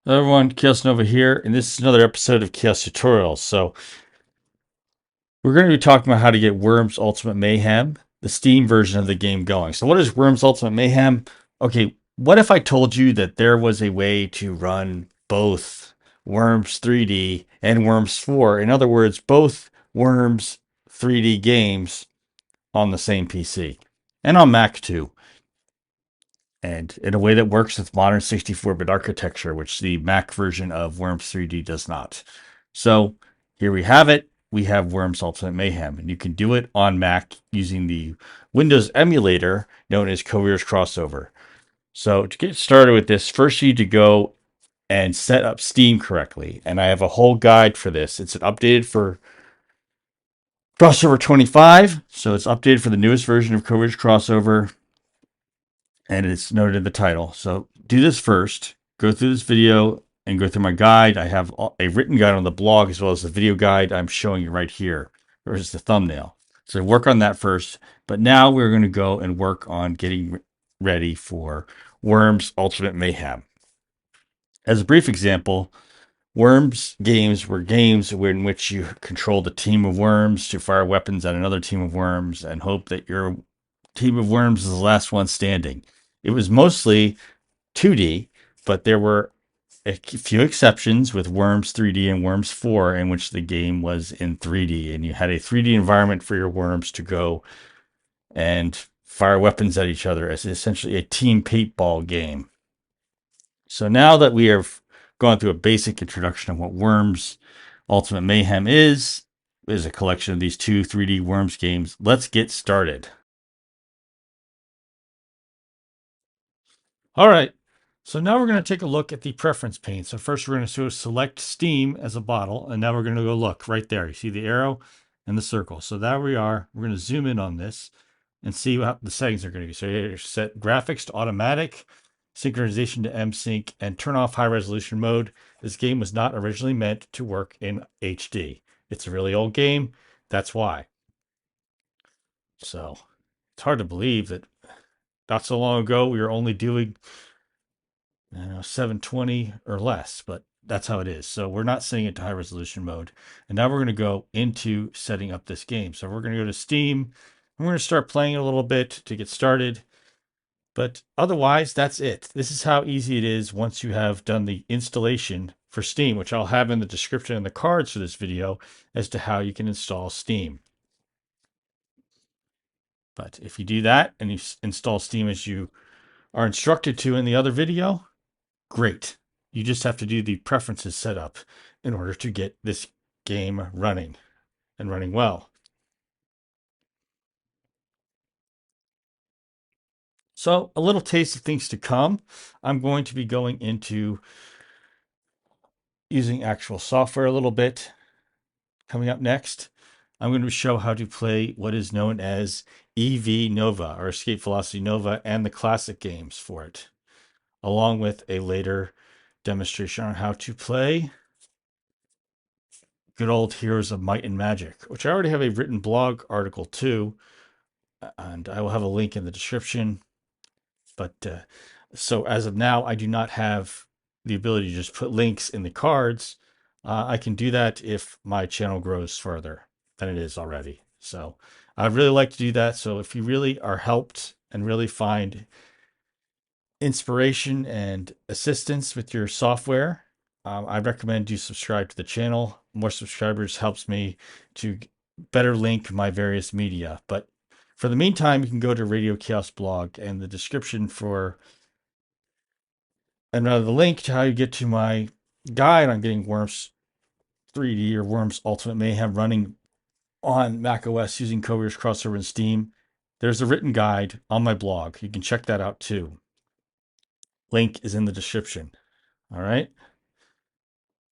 Hello everyone, Kaos Nova here, and this is another episode of Chaos Tutorials. So, we're going to be talking about how to get Worms Ultimate Mayhem, the Steam version of the game, going. So, what is Worms Ultimate Mayhem? Okay, what if I told you that there was a way to run both Worms 3D and Worms 4? In other words, both Worms 3D games on the same PC and on Mac too, and in a way that works with modern 64-bit architecture, which the Mac version of Worms 3D does not. So here we have it. We have Worms Ultimate Mayhem, and you can do it on Mac using the Windows emulator known as Codeweavers Crossover. So to get started with this, first you need to go and set up Steam correctly. And I have a whole guide for this. It's updated for Crossover 25, so it's updated for the newest version of Codeweavers Crossover, and it's noted in the title. So do this first, go through this video and go through my guide. I have a written guide on the blog as well as the video guide I'm showing you right here, or is the thumbnail. So work on that first. But now we're going to go and work on getting ready for Worms Ultimate Mayhem. As a brief example, Worms games were games in which you controlled a team of worms to fire weapons at another team of worms and hope that your team of worms is the last one standing. It was mostly 2D, but there were a few exceptions with Worms 3D and Worms 4 in which the game was in 3D, and you had a 3D environment for your worms to go and fire weapons at each other as essentially a team paintball game. So now that we have gone through a basic introduction of what Worms Ultimate Mayhem is a collection of these two 3D Worms games, let's get started. All right, so now we're going to take a look at the preference pane. So first we're going to select Steam as a bottle, and now we're going to go look right there. You see the arrow and the circle. So there we are. We're going to zoom in on this and see what the settings are going to be. So you set graphics to automatic, synchronization to M-Sync, and turn off high resolution mode. This game was not originally meant to work in HD. It's a really old game. That's why. So it's hard to believe that not so long ago we were only doing 720 or less, but that's how it is. So we're not setting it to high resolution mode. And now we're going to go into setting up this game. So we're going to go to Steam. I'm going to start playing it a little bit to get started. But otherwise, that's it. This is how easy it is once you have done the installation for Steam, which I'll have in the description and the cards for this video as to how you can install Steam. But if you do that and you install Steam as you are instructed to in the other video, great. You just have to do the preferences setup in order to get this game running and running well. So a little taste of things to come. I'm going to be going into using actual software a little bit. Coming up next, I'm going to show how to play what is known as EV Nova, or Escape Velocity Nova, and the classic games for it, along with a later demonstration on how to play good old Heroes of Might and Magic, which I already have a written blog article to, and I will have a link in the description. But so as of now, I do not have the ability to just put links in the cards. I can do that if my channel grows further than it is already. So I'd really like to do that. So if you really are helped and really find inspiration and assistance with your software, I recommend you subscribe to the channel. More subscribers helps me to better link my various media. But for the meantime, you can go to Radio Chaos blog, and the description for the link to how you get to my guide on getting Worms 3D or Worms Ultimate Mayhem running on macOS using Codeweavers Crossover and Steam. There's a written guide on my blog. You can check that out too. Link is in the description. All right.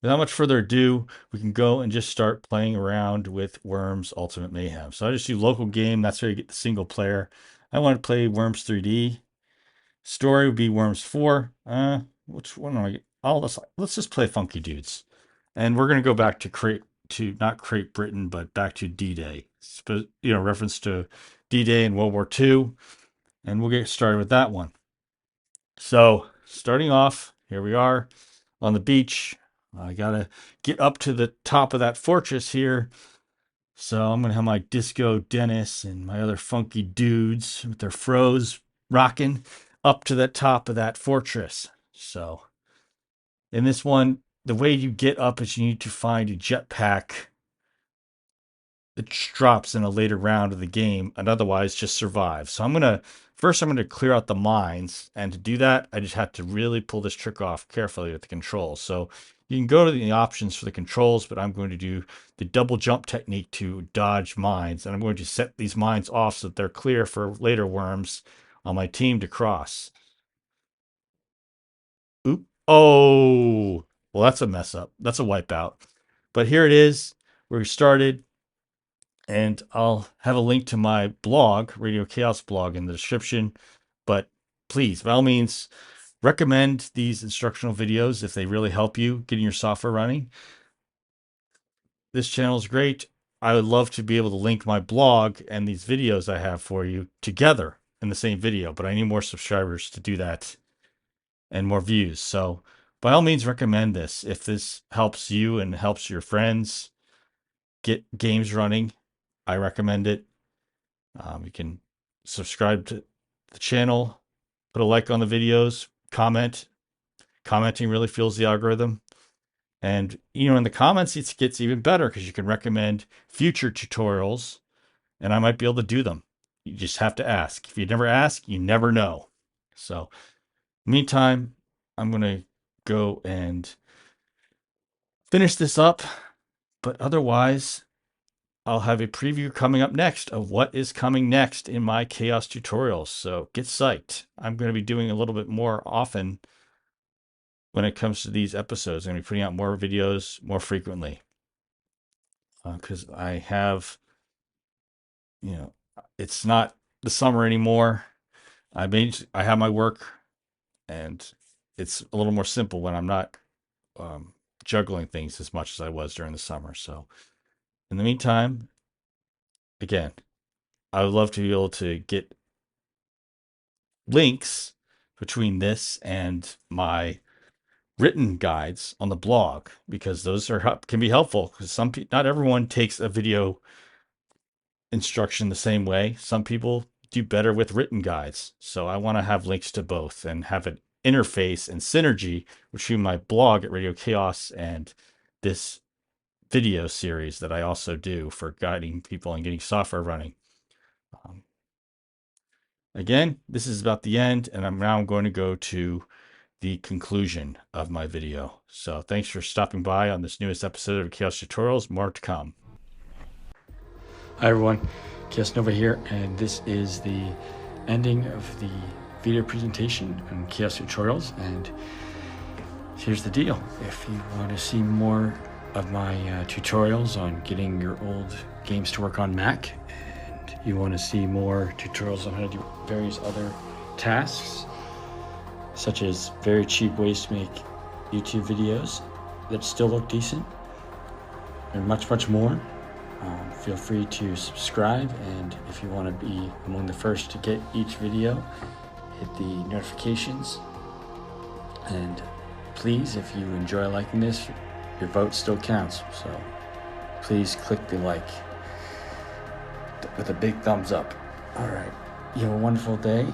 Without much further ado, we can go and just start playing around with Worms Ultimate Mayhem. So I just do local game. That's where you get the single player. I want to play Worms 3D. Story would be Worms 4. Which one do I get? Oh, let's just play Funky Dudes. And we're going to go back to not Great Britain, but back to D-Day. Reference to D-Day and World War II. And we'll get started with that one. So starting off, here we are. on the beach. I gotta get up to the top of that fortress here. So I'm gonna have my Disco Dennis and my other funky dudes with their froze rocking up to the top of that fortress. So in this one, the way you get up is you need to find a jetpack that drops in a later round of the game, and otherwise just survive. So I'm gonna clear out the mines, and to do that, I just have to really pull this trick off carefully with the controls. So you can go to the options for the controls, but I'm going to do the double jump technique to dodge mines, and I'm going to set these mines off so that they're clear for later worms on my team to cross. Oop! Oh, well, that's a mess up. That's a wipeout. But here it is. We're started. And I'll have a link to my blog, Radio Chaos blog, in the description. But please, by all means, recommend these instructional videos if they really help you getting your software running. This channel is great. I would love to be able to link my blog and these videos I have for you together in the same video, but I need more subscribers to do that and more views. So by all means, recommend this if this helps you and helps your friends get games running. I recommend it. You can subscribe to the channel, put a like on the videos, comment. Commenting really fuels the algorithm. And, in the comments, it gets even better because you can recommend future tutorials and I might be able to do them. You just have to ask. If you never ask, you never know. So, meantime, I'm going to go and finish this up. But otherwise, I'll have a preview coming up next of what is coming next in my Chaos tutorials. So get psyched. I'm going to be doing a little bit more often when it comes to these episodes. I'm going to be putting out more videos more frequently because I have, it's not the summer anymore. I have my work, and it's a little more simple when I'm not juggling things as much as I was during the summer. So in the meantime, again, I would love to be able to get links between this and my written guides on the blog, because those can be helpful, because not everyone takes a video instruction the same way. Some people do better with written guides. So I want to have links to both and have an interface and synergy between my blog at Radio Chaos and this video series that I also do for guiding people and getting software running. Again, this is about the end, and I'm now going to go to the conclusion of my video. So thanks for stopping by on this newest episode of Chaos Tutorials. More to come. Hi everyone, Kaos Nova here, and this is the ending of the video presentation on Chaos Tutorials. And here's the deal: if you want to see more of my tutorials on getting your old games to work on Mac, and you want to see more tutorials on how to do various other tasks, such as very cheap ways to make YouTube videos that still look decent, and much, much more, feel free to subscribe. And if you want to be among the first to get each video, hit the notifications. And please, if you enjoy liking this, your vote still counts. So please click the like with a big thumbs up. All right. You have a wonderful day,